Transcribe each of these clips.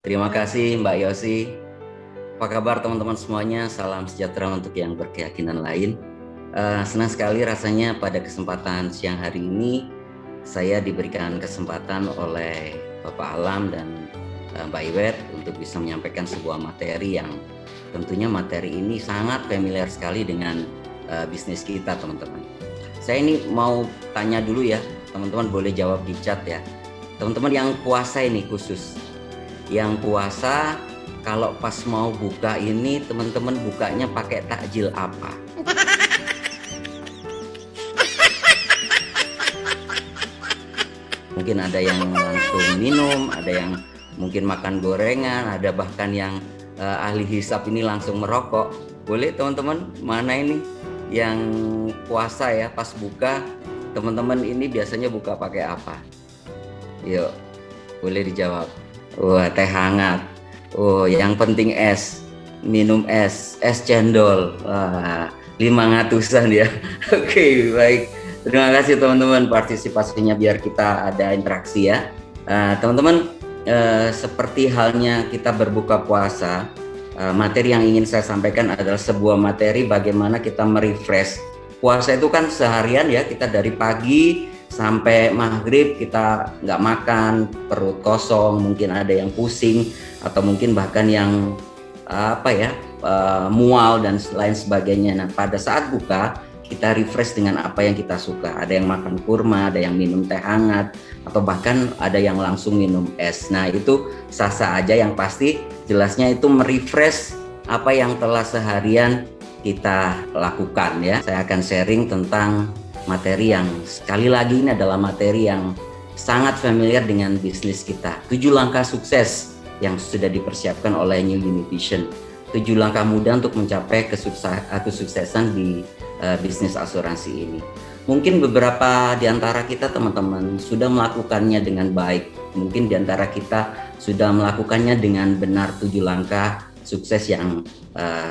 Terima kasih Mbak Yosi. Apa kabar teman-teman semuanya? Salam sejahtera untuk yang berkeyakinan lain. Senang sekali rasanya pada kesempatan siang hari ini saya diberikan kesempatan oleh Bapak Alam dan Mbak Iwet untuk bisa menyampaikan sebuah materi yang tentunya materi ini sangat familiar sekali dengan bisnis kita, teman-teman. Saya ini mau tanya dulu ya, teman-teman boleh jawab di chat ya. Teman-teman yang puasa ini khusus, yang puasa kalau pas mau buka ini teman-teman bukanya pakai takjil apa? Mungkin ada yang langsung minum, ada yang mungkin makan gorengan, ada bahkan yang ahli hisap ini langsung merokok. Boleh teman-teman, mana ini yang puasa ya pas buka, teman-teman ini biasanya buka pakai apa? Yuk, boleh dijawab. Wah, teh hangat. Oh, yang penting es, minum es cendol. Wah, 500-an ya. Oke, baik. Terima kasih teman-teman partisipasinya biar kita ada interaksi ya. Teman-teman, seperti halnya kita berbuka puasa, materi yang ingin saya sampaikan adalah sebuah materi bagaimana kita merefresh. Puasa itu kan seharian ya, kita dari pagi sampai maghrib kita nggak makan, perut kosong, mungkin ada yang pusing atau mungkin bahkan yang mual dan lain sebagainya. Nah, pada saat buka kita refresh dengan apa yang kita suka. Ada yang makan kurma, ada yang minum teh hangat, atau bahkan ada yang langsung minum es. Nah, itu sah-sah aja, yang pasti jelasnya itu merefresh apa yang telah seharian kita lakukan ya. Saya akan sharing tentang materi yang sekali lagi ini adalah materi yang sangat familiar dengan bisnis kita. 7 langkah sukses yang sudah dipersiapkan oleh New Univision. 7 langkah mudah untuk mencapai kesuksesan di bisnis asuransi ini. Mungkin beberapa di antara kita teman-teman sudah melakukannya dengan baik. Mungkin di antara kita sudah melakukannya dengan benar 7 langkah sukses yang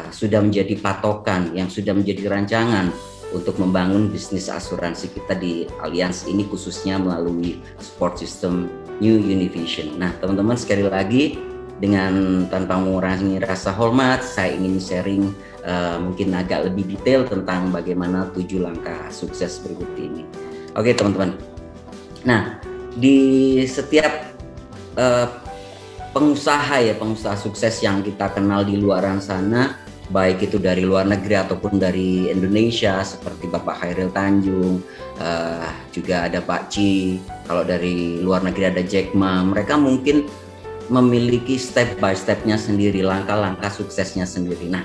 sudah menjadi patokan, yang sudah menjadi rancangan untuk membangun bisnis asuransi kita di Allianz ini, khususnya melalui support system New Univision. Nah, teman-teman, sekali lagi dengan tanpa mengurangi rasa hormat, saya ingin sharing mungkin agak lebih detail tentang bagaimana 7 langkah sukses berikut ini. Oke, teman-teman. Nah, di setiap pengusaha sukses yang kita kenal di luaran sana, baik itu dari luar negeri ataupun dari Indonesia, seperti Bapak Khairil Tanjung, juga ada Pak Ci, kalau dari luar negeri ada Jack Ma. Mereka mungkin memiliki step by stepnya sendiri, langkah-langkah suksesnya sendiri. Nah,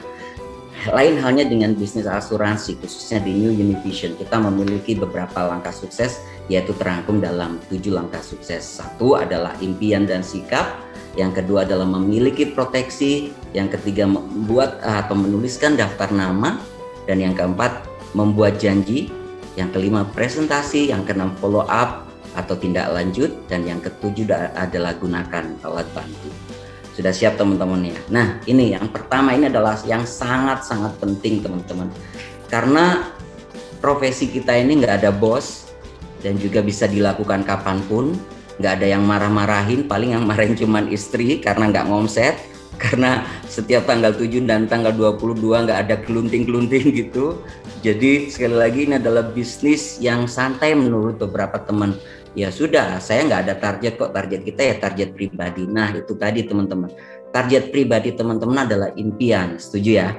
lain halnya dengan bisnis asuransi, khususnya di New Univision, kita memiliki beberapa langkah sukses, yaitu terangkum dalam 7 langkah sukses. 1 adalah impian dan sikap, yang kedua adalah memiliki proteksi, yang ketiga membuat atau menuliskan daftar nama, dan yang keempat membuat janji, yang kelima presentasi, yang keenam follow up atau tindak lanjut, dan yang ketujuh adalah gunakan alat bantu. Sudah siap teman-teman ya? Nah, ini yang pertama, ini adalah yang sangat-sangat penting teman-teman, karena profesi kita ini nggak ada bos dan juga bisa dilakukan kapanpun. Nggak ada yang marah-marahin, paling yang marahin cuman istri karena nggak ngomset, karena setiap tanggal 7 dan tanggal 22 nggak ada kelunting-kelunting gitu. Jadi sekali lagi ini adalah bisnis yang santai menurut beberapa teman. Ya sudah, saya nggak ada target kok, target kita ya target pribadi. Nah, itu tadi teman-teman, target pribadi teman-teman adalah impian, setuju ya?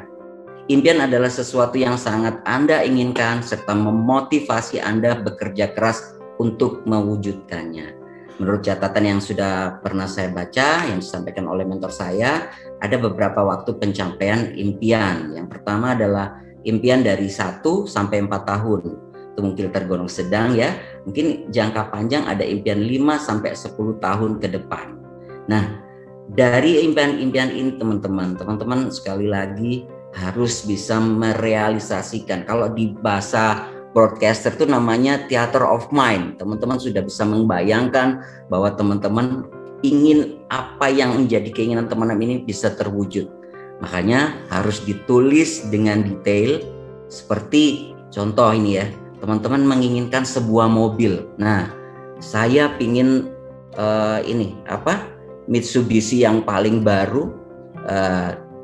Impian adalah sesuatu yang sangat Anda inginkan serta memotivasi Anda bekerja keras untuk mewujudkannya. Menurut catatan yang sudah pernah saya baca, yang disampaikan oleh mentor saya, ada beberapa waktu pencapaian impian. Yang pertama adalah impian dari 1 sampai 4 tahun. Itu mungkin tergolong sedang ya. Mungkin jangka panjang ada impian 5 sampai 10 tahun ke depan. Nah, dari impian-impian ini teman-teman sekali lagi harus bisa merealisasikan. Kalau di bahasa broadcaster itu namanya theater of mind. Teman-teman sudah bisa membayangkan bahwa teman-teman ingin apa yang menjadi keinginan teman-teman ini bisa terwujud. Makanya harus ditulis dengan detail. Seperti contoh ini ya, teman-teman menginginkan sebuah mobil. Nah, saya pingin Mitsubishi yang paling baru,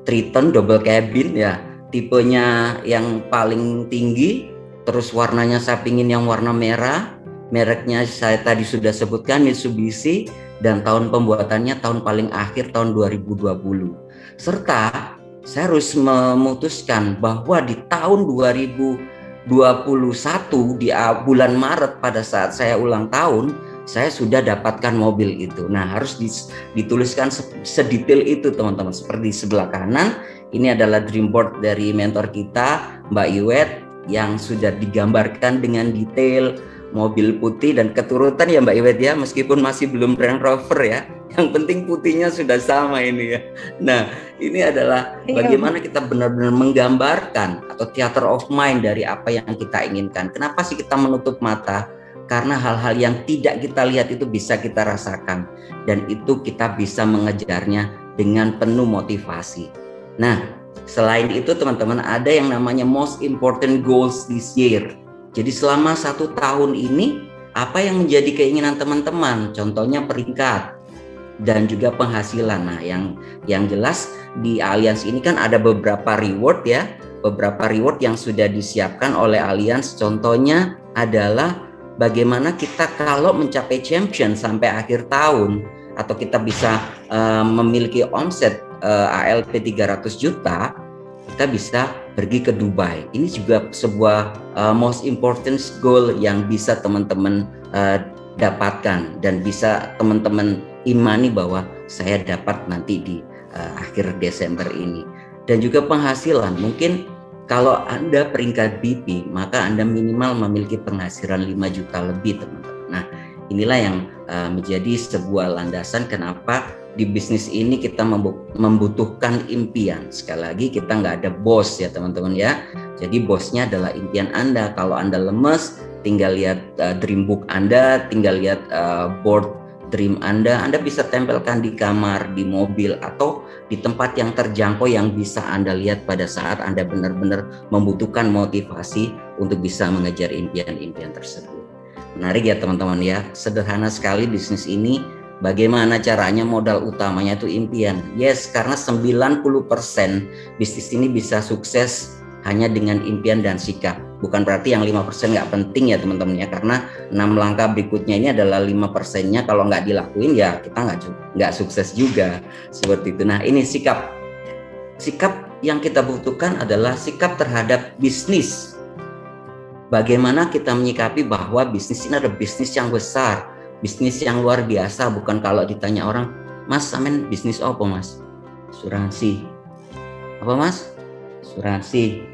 Triton double cabin ya, tipenya yang paling tinggi, terus warnanya saya pingin yang warna merah, mereknya saya tadi sudah sebutkan Mitsubishi, dan tahun pembuatannya tahun paling akhir tahun 2020. Serta saya harus memutuskan bahwa di tahun 2021 di bulan Maret pada saat saya ulang tahun, saya sudah dapatkan mobil itu. Nah, harus dituliskan sedetail itu teman-teman. Seperti di sebelah kanan, ini adalah dream board dari mentor kita, Mbak Iwet, yang sudah digambarkan dengan detail mobil putih dan keturutan ya Mbak Iwet ya, meskipun masih belum Range Rover ya. Yang penting putihnya sudah sama ini ya. Nah, ini adalah bagaimana kita benar-benar menggambarkan atau theater of mind dari apa yang kita inginkan. Kenapa sih kita menutup mata? Karena hal-hal yang tidak kita lihat itu bisa kita rasakan, dan itu kita bisa mengejarnya dengan penuh motivasi. Nah, selain itu teman-teman, ada yang namanya most important goals this year. Jadi selama 1 tahun ini, apa yang menjadi keinginan teman-teman? Contohnya peringkat dan juga penghasilan. Nah, yang jelas di Allianz ini kan ada beberapa reward ya, beberapa reward yang sudah disiapkan oleh Allianz. Contohnya adalah bagaimana kita kalau mencapai champion sampai akhir tahun, atau kita bisa memiliki omset ALP 300 juta, kita bisa pergi ke Dubai. Ini juga sebuah most important goal yang bisa teman-teman dapatkan dan bisa teman-teman imani bahwa saya dapat nanti di akhir Desember ini. Dan juga penghasilan, mungkin kalau Anda peringkat BP, maka Anda minimal memiliki penghasilan 5 juta lebih teman-teman. Nah, inilah yang menjadi sebuah landasan kenapa di bisnis ini kita membutuhkan impian. Sekali lagi, kita nggak ada bos ya teman-teman ya. Jadi bosnya adalah impian Anda. Kalau Anda lemes, tinggal lihat dream book Anda, tinggal lihat board dream Anda bisa tempelkan di kamar, di mobil, atau di tempat yang terjangkau yang bisa Anda lihat pada saat Anda benar-benar membutuhkan motivasi untuk bisa mengejar impian-impian tersebut. Menarik ya teman-teman ya, sederhana sekali bisnis ini. Bagaimana caranya? Modal utamanya itu impian. Yes, karena 90% bisnis ini bisa sukses hanya dengan impian dan sikap. Bukan berarti yang 5% nggak penting ya teman-teman ya, karena 6 langkah berikutnya ini adalah 5%-nya kalau nggak dilakuin ya kita nggak sukses juga, seperti itu. Nah, ini sikap yang kita butuhkan adalah sikap terhadap bisnis. Bagaimana kita menyikapi bahwa bisnis ini adalah bisnis yang besar, bisnis yang luar biasa. Bukan kalau ditanya orang, Mas, samen bisnis apa Mas? Asuransi. Apa Mas? Asuransi.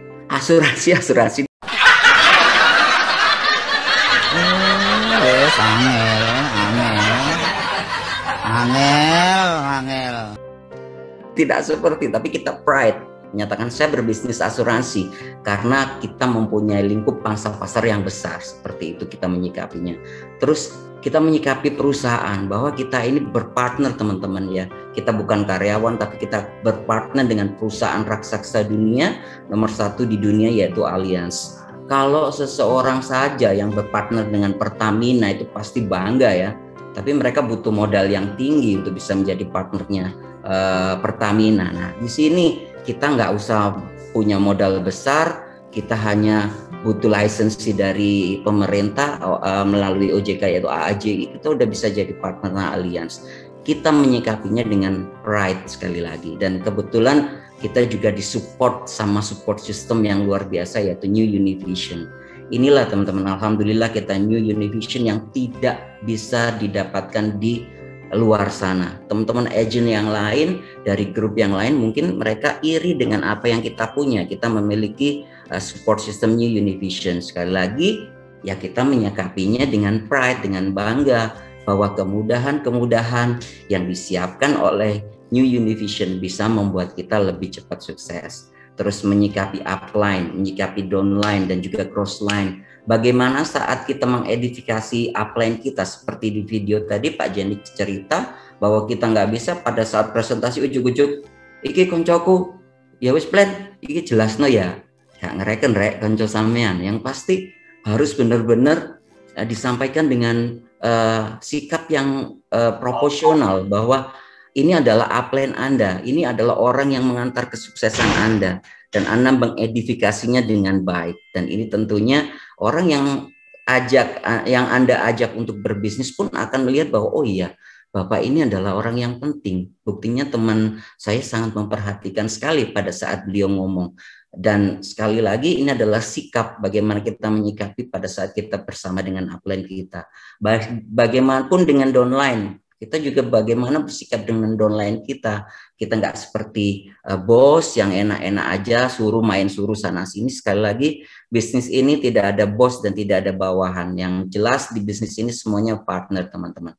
Angel. Tidak seperti, tapi kita pride menyatakan saya berbisnis asuransi karena kita mempunyai lingkup pangsa pasar yang besar. Seperti itu kita menyikapinya. Terus kita menyikapi perusahaan bahwa kita ini berpartner teman-teman ya. Kita bukan karyawan, tapi kita berpartner dengan perusahaan raksasa dunia nomor 1 di dunia, yaitu Allianz. Kalau seseorang saja yang berpartner dengan Pertamina itu pasti bangga ya. Tapi mereka butuh modal yang tinggi untuk bisa menjadi partnernya Pertamina. Nah, di sini kita nggak usah punya modal besar, kita hanya butuh lisensi dari pemerintah melalui OJK yaitu AAJ, kita udah bisa jadi partner Allianz. Kita menyikapinya dengan pride sekali lagi, dan kebetulan kita juga disupport sama support system yang luar biasa yaitu New Univision. Inilah teman-teman, alhamdulillah kita New Univision yang tidak bisa didapatkan di luar sana. Teman-teman agent yang lain dari grup yang lain mungkin mereka iri dengan apa yang kita punya. Kita memiliki support system New Univision. Sekali lagi ya kita menyikapinya dengan pride, dengan bangga bahwa kemudahan-kemudahan yang disiapkan oleh New Univision bisa membuat kita lebih cepat sukses. Terus menyikapi upline, menyikapi downline, dan juga crossline. Bagaimana saat kita mengedifikasi upline kita, seperti di video tadi Pak Jenny cerita bahwa kita nggak bisa pada saat presentasi ujuk-ujuk iki koncoku ya wis plan iki jelas no ya gak ngereken rek konco sampean. Yang pasti harus benar-benar disampaikan dengan sikap yang proporsional bahwa ini adalah upline Anda, ini adalah orang yang mengantar kesuksesan Anda, dan Anda mengedifikasinya dengan baik. Dan ini tentunya orang yang Anda ajak untuk berbisnis pun akan melihat bahwa oh iya, Bapak ini adalah orang yang penting. Buktinya teman saya sangat memperhatikan sekali pada saat beliau ngomong. Dan sekali lagi ini adalah sikap bagaimana kita menyikapi pada saat kita bersama dengan upline kita. Bagaimanapun dengan downline, kita juga bagaimana bersikap dengan downline kita. Kita nggak seperti bos yang enak-enak aja, suruh main suruh sana sini. Sekali lagi, bisnis ini tidak ada bos dan tidak ada bawahan. Yang jelas di bisnis ini semuanya partner, teman-teman.